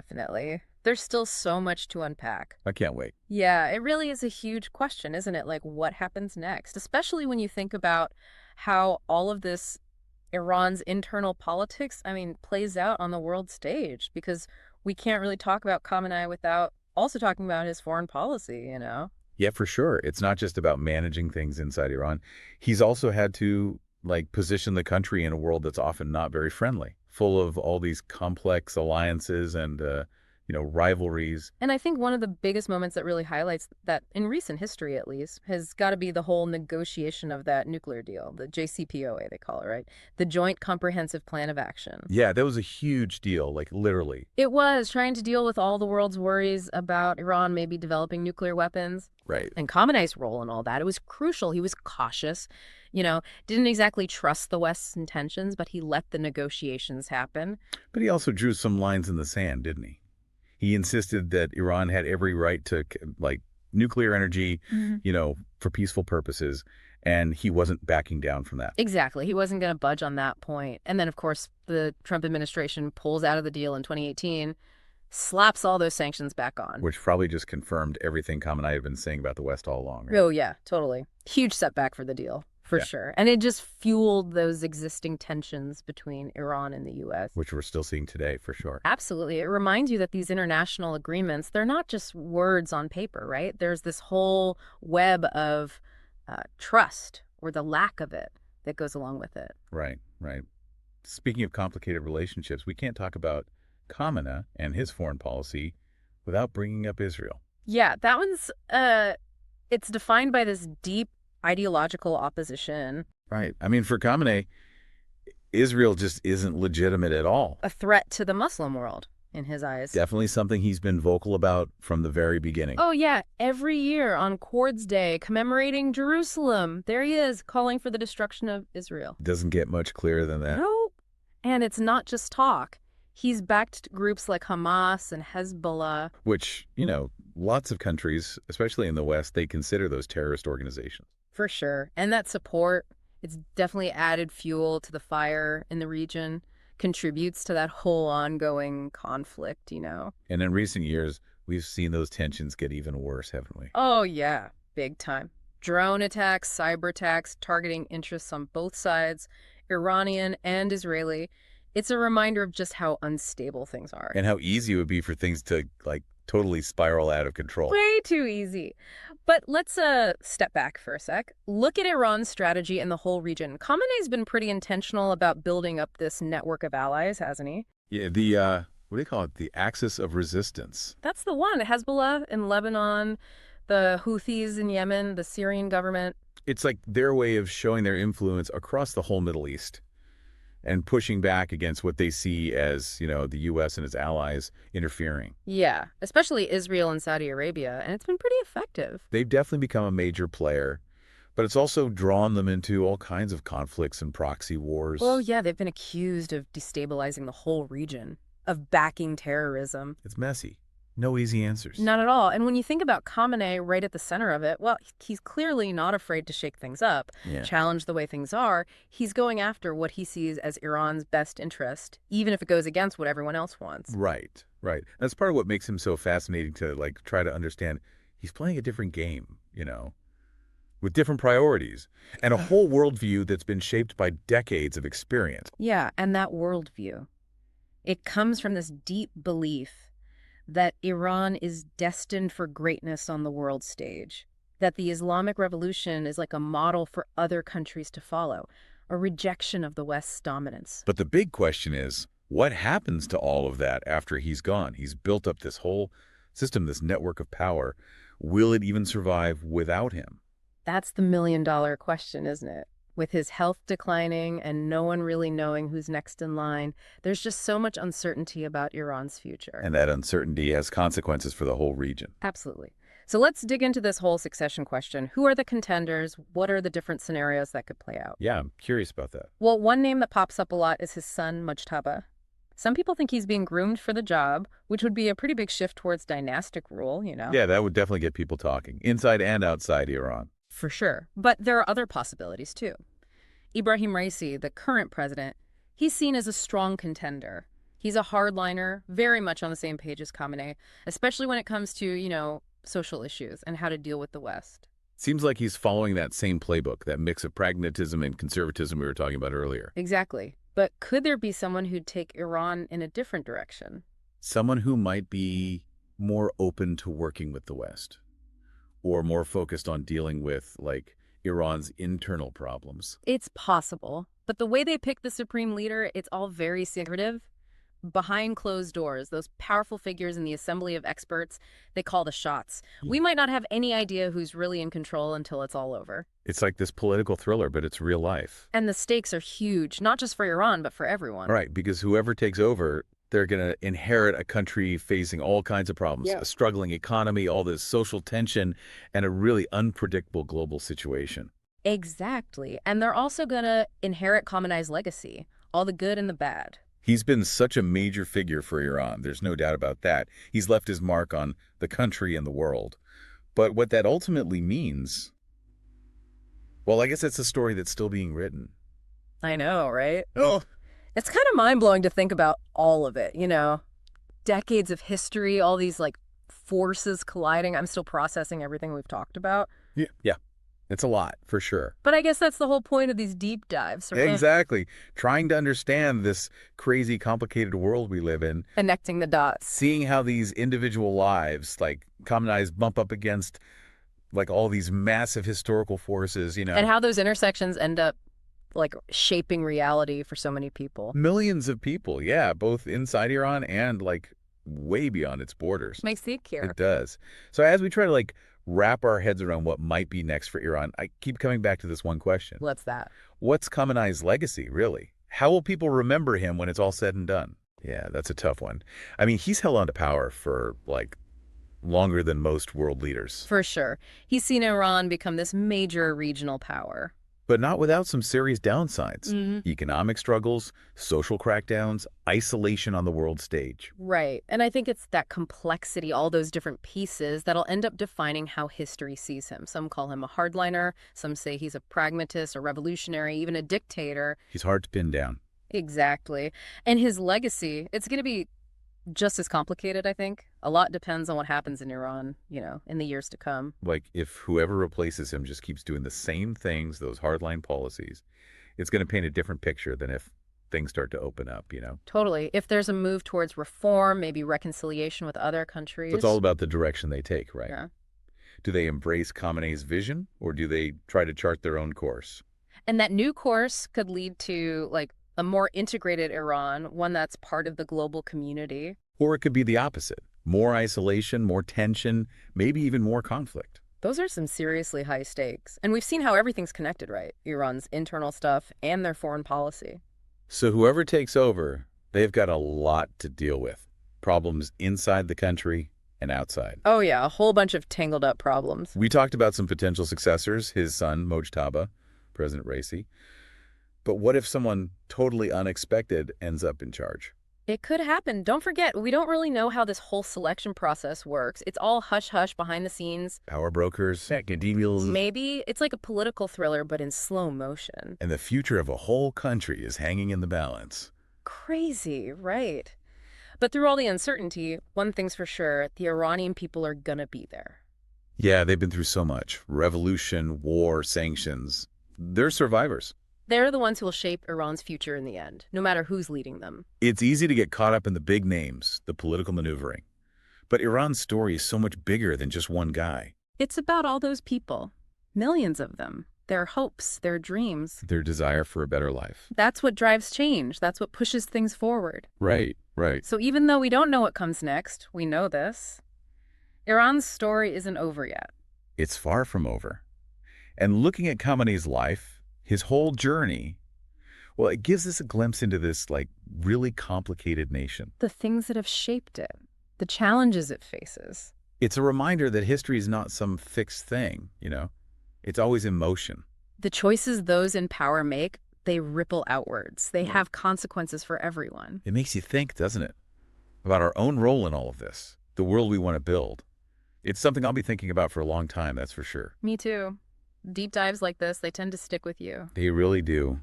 Definitely. There's still so much to unpack. I can't wait. Yeah, it really is a huge question, isn't it? Like, what happens next? Especially when you think about how all of this Iran's internal politics, I mean, plays out on the world stage because we can't really talk about Khamenei without also talking about his foreign policy. Yeah, for sure. It's not just about managing things inside Iran. He's also had to position the country in a world that's often not very friendly, full of all these complex alliances and rivalries. And I think one of the biggest moments that really highlights that, in recent history at least, has got to be the whole negotiation of that nuclear deal, the JCPOA, they call it, right? The Joint Comprehensive Plan of Action. Yeah, that was a huge deal, like literally. It was trying to deal with all the world's worries about Iran maybe developing nuclear weapons Right. and Khamenei's role in all that. It was crucial. He was cautious, didn't exactly trust the West's intentions, but he let the negotiations happen. But he also drew some lines in the sand, didn't he? He insisted that Iran had every right to nuclear energy, for peaceful purposes, and he wasn't backing down from that. Exactly. He wasn't going to budge on that point. And then, of course, the Trump administration pulls out of the deal in 2018, slaps all those sanctions back on. Which probably just confirmed everything Khamenei had been saying about the West all along. Right? Oh, yeah, totally. Huge setback for the deal, for Yeah. sure. And it just fueled those existing tensions between Iran and the U.S. Which we're still seeing today, for sure. Absolutely. It reminds you that these international agreements, they're not just words on paper, right? There's this whole web of trust or the lack of it that goes along with it. Right, right. Speaking of complicated relationships, we can't talk about Khamenei and his foreign policy without bringing up Israel. Yeah, that one's, it's defined by this deep ideological opposition, Right. I mean, for Khamenei, Israel just isn't legitimate at all. a threat to the Muslim world in his eyes. Definitely something he's been vocal about from the very beginning. Oh, yeah. Every year on Quds Day, commemorating Jerusalem, there he is, calling for the destruction of Israel. Doesn't get much clearer than that. Nope. And it's not just talk. He's backed groups like Hamas and Hezbollah. Which, lots of countries, especially in the West, they consider those terrorist organizations. For sure. And that support, it's definitely added fuel to the fire in the region, contributes to that whole ongoing conflict. And in recent years, we've seen those tensions get even worse, haven't we? Oh, yeah. Big time. Drone attacks, cyber attacks, targeting interests on both sides, Iranian and Israeli. It's a reminder of just how unstable things are. And how easy it would be for things to, totally spiral out of control. Way too easy. But let's step back for a sec. Look at Iran's strategy in the whole region. Khamenei's been pretty intentional about building up this network of allies, hasn't he? Yeah, what do you call it? The axis of resistance. That's the one. Hezbollah in Lebanon, the Houthis in Yemen, the Syrian government. It's like their way of showing their influence across the whole Middle East and pushing back against what they see as, the U.S. and its allies interfering. Yeah, especially Israel and Saudi Arabia, and it's been pretty effective. They've definitely become a major player, but it's also drawn them into all kinds of conflicts and proxy wars. Well, yeah, they've been accused of destabilizing the whole region, of backing terrorism. It's messy. No easy answers. Not at all. And when you think about Khamenei right at the center of it, well, he's clearly not afraid to shake things up, Yeah. challenge the way things are. He's going after what he sees as Iran's best interest, even if it goes against what everyone else wants. Right, right. That's part of what makes him so fascinating to try to understand. He's playing a different game, with different priorities and a whole worldview that's been shaped by decades of experience. Yeah, and that worldview, it comes from this deep belief that Iran is destined for greatness on the world stage, that the Islamic Revolution is like a model for other countries to follow, a rejection of the West's dominance. But the big question is, what happens to all of that after he's gone? He's built up this whole system, this network of power. Will it even survive without him? That's the million-dollar question, isn't it? With his health declining and no one really knowing who's next in line, there's just so much uncertainty about Iran's future. And that uncertainty has consequences for the whole region. Absolutely. So let's dig into this whole succession question. Who are the contenders? What are the different scenarios that could play out? Yeah, I'm curious about that. Well, one name that pops up a lot is his son, Mujtaba. Some people think he's being groomed for the job, which would be a pretty big shift towards dynastic rule. Yeah, that would definitely get people talking, inside and outside Iran. For sure. But there are other possibilities, too. Ibrahim Raisi, the current president, he's seen as a strong contender. He's a hardliner, very much on the same page as Khamenei, especially when it comes to, social issues and how to deal with the West. Seems like he's following that same playbook, that mix of pragmatism and conservatism we were talking about earlier. Exactly. But could there be someone who'd take Iran in a different direction? Someone who might be more open to working with the West or more focused on dealing with, like, Iran's internal problems. It's possible, but the way they pick the supreme leader, it's all very secretive. Behind closed doors, those powerful figures in the assembly of experts, they call the shots. Yeah. We might not have any idea who's really in control until it's all over. It's like this political thriller, but it's real life. And the stakes are huge, not just for Iran, but for everyone. Right, because whoever takes over, they're going to inherit a country facing all kinds of problems, Yeah. a struggling economy, all this social tension, and a really unpredictable global situation. Exactly. And they're also going to inherit Khamenei's legacy, all the good and the bad. He's been such a major figure for Iran. There's no doubt about that. He's left his mark on the country and the world. But what that ultimately means, well, I guess it's a story that's still being written. I know, right? Oh, It's kind of mind-blowing to think about all of it, Decades of history, all these forces colliding. I'm still processing everything we've talked about. yeah. Yeah, it's a lot, for sure. But I guess that's the whole point of these deep dives. Exactly. Trying to understand this crazy, complicated world we live in, Connecting the dots. seeing how these individual lives, like Khamenei's, bump up against like all these massive historical forces, And how those intersections end up shaping reality for so many people. millions of people, yeah, both inside Iran and like way beyond its borders. Makes the care. It does. So as we try to like wrap our heads around what might be next for Iran, I keep coming back to this one question. What's that? What's Khamenei's legacy, really? How will people remember him when it's all said and done? Yeah, that's a tough one. I mean, he's held on to power for like longer than most world leaders, For sure. He's seen Iran become this major regional power. but not without some serious downsides. Mhm. Economic struggles, social crackdowns, isolation on the world stage. Right. And I think it's that complexity, all those different pieces, that'll end up defining how history sees him. Some call him a hardliner. Some say he's a pragmatist, a revolutionary, even a dictator. He's hard to pin down. Exactly. And his legacy, it's going to be just as complicated, I think. A lot depends on what happens in Iran, in the years to come. Like, if whoever replaces him just keeps doing the same things, those hardline policies, it's going to paint a different picture than if things start to open up. Totally. If there's a move towards reform, maybe reconciliation with other countries. So it's all about the direction they take, right? Yeah. Do they embrace Khamenei's vision, or do they try to chart their own course? And that new course could lead to, a more integrated Iran, one that's part of the global community. Or it could be the opposite. More isolation, more tension, maybe even more conflict. Those are some seriously high stakes. And we've seen how everything's connected, right? Iran's internal stuff and their foreign policy. So whoever takes over, they've got a lot to deal with. Problems inside the country and outside. Oh, yeah, a whole bunch of tangled up problems. We talked about some potential successors, his son, Mojtaba, President Raisi. But what if someone totally unexpected ends up in charge? It could happen. Don't forget, we don't really know how this whole selection process works. It's all hush-hush behind the scenes. Power brokers, academials, Maybe it's like a political thriller, but in slow motion. and the future of a whole country is hanging in the balance. Crazy, right? But through all the uncertainty, one thing's for sure, the Iranian people are gonna be there. Yeah, they've been through so much. Revolution, war, sanctions. They're survivors. They're the ones who will shape Iran's future in the end, no matter who's leading them. It's easy to get caught up in the big names, the political maneuvering. But Iran's story is so much bigger than just one guy. It's about all those people, millions of them, their hopes, their dreams. Their desire for a better life. That's what drives change. That's what pushes things forward. Right, right. So even though we don't know what comes next, we know this. Iran's story isn't over yet. It's far from over. And looking at Khamenei's life, his whole journey, well, it gives us a glimpse into this, really complicated nation. The things that have shaped it, the challenges it faces. It's a reminder that history is not some fixed thing. It's always in motion. The choices those in power make, they ripple outwards. They have consequences for everyone. It makes you think, doesn't it? About our own role in all of this, the world we want to build. It's something I'll be thinking about for a long time, that's for sure. Me too. Deep dives like this, they tend to stick with you. They really do.